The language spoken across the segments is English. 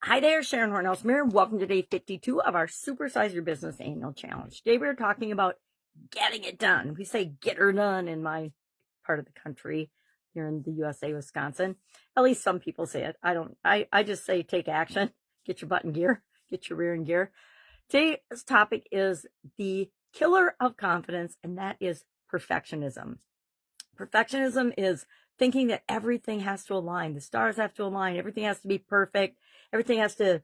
Hi there, Sharon Horne-Ellstrom here. Welcome to day 52 of our Supersize Your Business Annual Challenge. Today we're talking about getting it done. We say get her done in my part of the country here in the USA, Wisconsin. At least some people say it. I just say take action, get your butt in gear, get your rear in gear. Today's topic is the killer of confidence, and that is perfectionism. Perfectionism is thinking that everything has to align. The stars have to align. Everything has to be perfect. Everything has to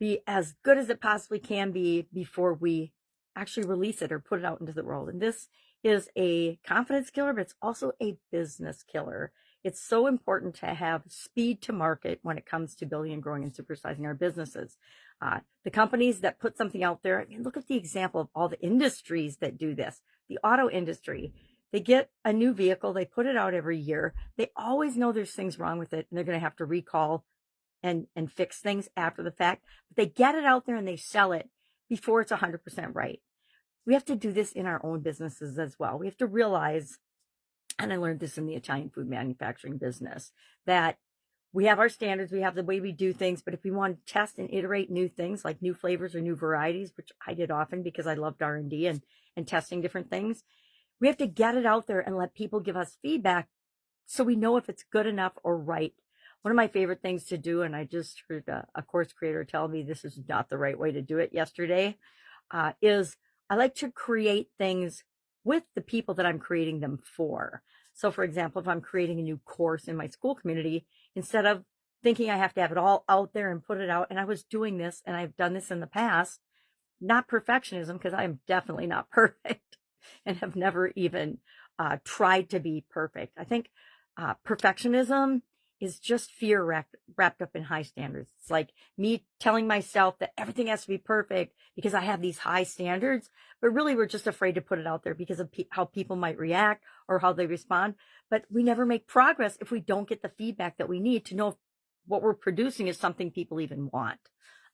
be as good as it possibly can be before we actually release it or put it out into the world. And this is a confidence killer, but it's also a business killer. It's so important to have speed to market when it comes to building and growing and supersizing our businesses. The companies that put something out there, I mean, look at the example of all the industries that do this. The auto industry, they get a new vehicle, they put it out every year. They always know there's things wrong with it, and they're going to have to recall and fix things after the fact. But they get it out there and they sell it before it's 100% right. We have to do this in our own businesses as well. We have to realize, and I learned this in the Italian food manufacturing business, that we have our standards, we have the way we do things, but if we want to test and iterate new things like new flavors or new varieties, which I did often because I loved R&D and testing different things, we have to get it out there and let people give us feedback so we know if it's good enough or right. One of my favorite things to do, and I just heard a course creator tell me this is not the right way to do it yesterday, is I like to create things with the people that I'm creating them for. So, for example, if I'm creating a new course in my school community, instead of thinking I have to have it all out there and put it out, and I was doing this and I've done this in the past, not perfectionism, because I'm definitely not perfect and have never even tried to be perfect. I think perfectionism is just fear wrapped up in high standards. It's like me telling myself that everything has to be perfect because I have these high standards, but really we're just afraid to put it out there because of how people might react or how they respond. But we never make progress if we don't get the feedback that we need to know if what we're producing is something people even want.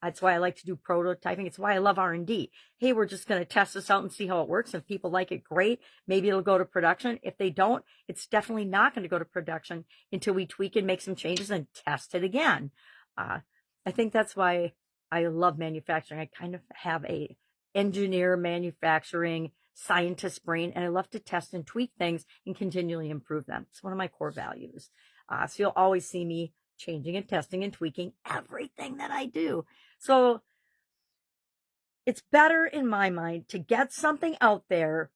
That's why I like to do prototyping. It's why I love R&D. Hey, we're just going to test this out and see how it works. If people like it, great. Maybe it'll go to production. If they don't, it's definitely not going to go to production until we tweak and make some changes and test it again. I think that's why I love manufacturing. I kind of have a engineer, manufacturing, scientist brain, and I love to test and tweak things and continually improve them. It's one of my core values. So you'll always see me changing and testing and tweaking everything that I do. So it's better in my mind to get something out there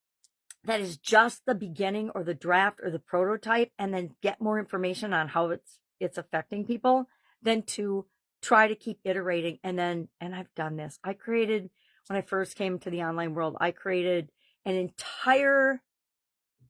that is just the beginning or the draft or the prototype and then get more information on how it's affecting people than to try to keep iterating. And I've done this. When I first came to the online world, I created an entire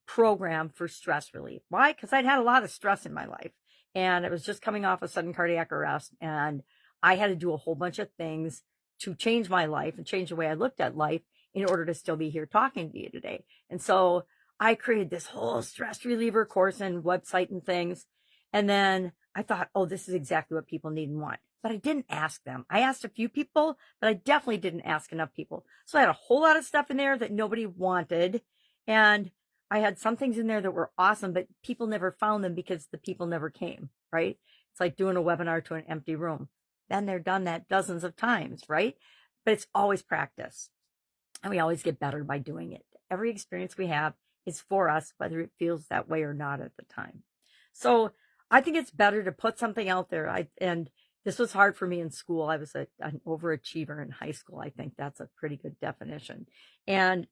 program for stress relief. Why? Because I'd had a lot of stress in my life. And it was just coming off a sudden cardiac arrest. And I had to do a whole bunch of things to change my life and change the way I looked at life in order to still be here talking to you today. And so I created this whole stress reliever course and website and things. And then I thought, oh, this is exactly what people need and want. But I didn't ask them. I asked a few people, but I definitely didn't ask enough people. So I had a whole lot of stuff in there that nobody wanted. And I had some things in there that were awesome, but people never found them because the people never came, right? It's like doing a webinar to an empty room. Then they're done that dozens of times, right? But it's always practice. And we always get better by doing it. Every experience we have is for us, whether it feels that way or not at the time. So I think it's better to put something out there. And this was hard for me in school. I was an overachiever in high school. I think that's a pretty good definition. And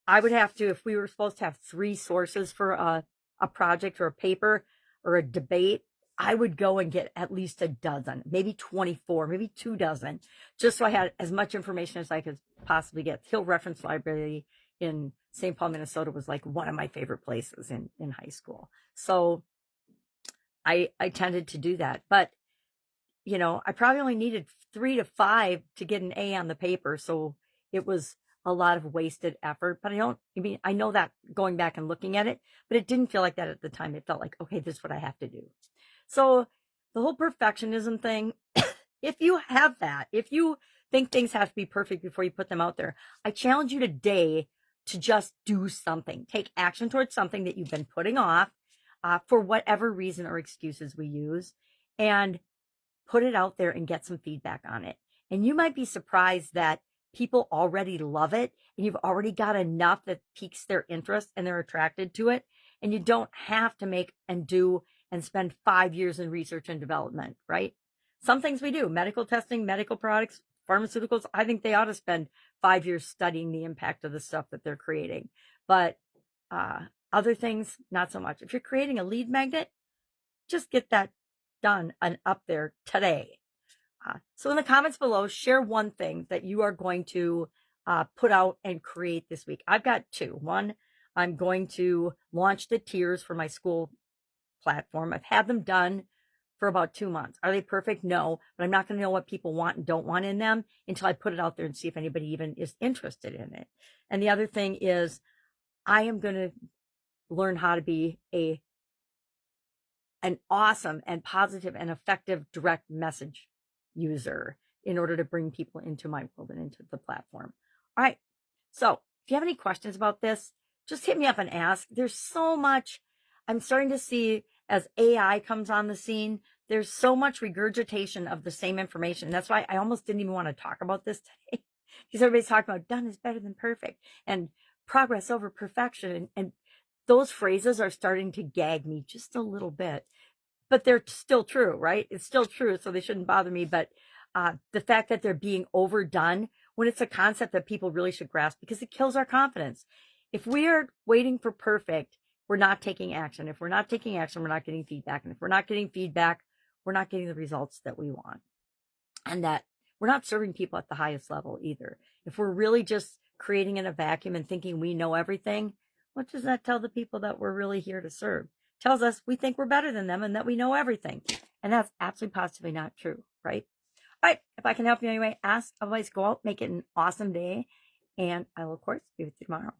I would have to, if we were supposed to have 3 sources for a project or a paper or a debate, I would go and get at least a dozen, maybe 24, maybe 2 dozen, just so I had as much information as I could possibly get. Hill Reference Library in St. Paul, Minnesota was like one of my favorite places in high school. So I tended to do that. But, I probably only needed 3 to 5 to get an A on the paper. So it was a lot of wasted effort, but I know that going back and looking at it, but it didn't feel like that at the time. It felt like, okay, this is what I have to do. So the whole perfectionism thing, if you have that, if you think things have to be perfect before you put them out there, I challenge you today to just do something. Take action towards something that you've been putting off for whatever reason or excuses we use, and put it out there and get some feedback on it. And you might be surprised that people already love it and you've already got enough that piques their interest and they're attracted to it. And you don't have to make and do and spend 5 years in research and development, right? Some things we do, medical testing, medical products, pharmaceuticals, I think they ought to spend 5 years studying the impact of the stuff that they're creating. But other things, not so much. If you're creating a lead magnet, just get that done and up there today. So in the comments below, share one thing that you are going to put out and create this week. I've got two. One, I'm going to launch the tiers for my school platform. I've had them done for about 2 months. Are they perfect? No, but I'm not going to know what people want and don't want in them until I put it out there and see if anybody even is interested in it. And the other thing is I am going to learn how to be an awesome and positive and effective direct message user in order to bring people into my world and into the platform. All right. So if you have any questions about this, just hit me up and ask. There's so much I'm starting to see as AI comes on the scene. There's so much regurgitation of the same information. That's why I almost didn't even want to talk about this today, because everybody's talking about done is better than perfect and progress over perfection. And those phrases are starting to gag me just a little bit, but they're still true, right? It's still true, so they shouldn't bother me. But the fact that they're being overdone when it's a concept that people really should grasp, because it kills our confidence. If we are waiting for perfect, we're not taking action. If we're not taking action, we're not getting feedback. And if we're not getting feedback, we're not getting the results that we want. And that we're not serving people at the highest level either. If we're really just creating in a vacuum and thinking we know everything, what does that tell the people that we're really here to serve? It tells us we think we're better than them and that we know everything. And that's absolutely positively not true, right? All right. If I can help you anyway, ask. Otherwise, go out, make it an awesome day. And I will, of course, be with you tomorrow.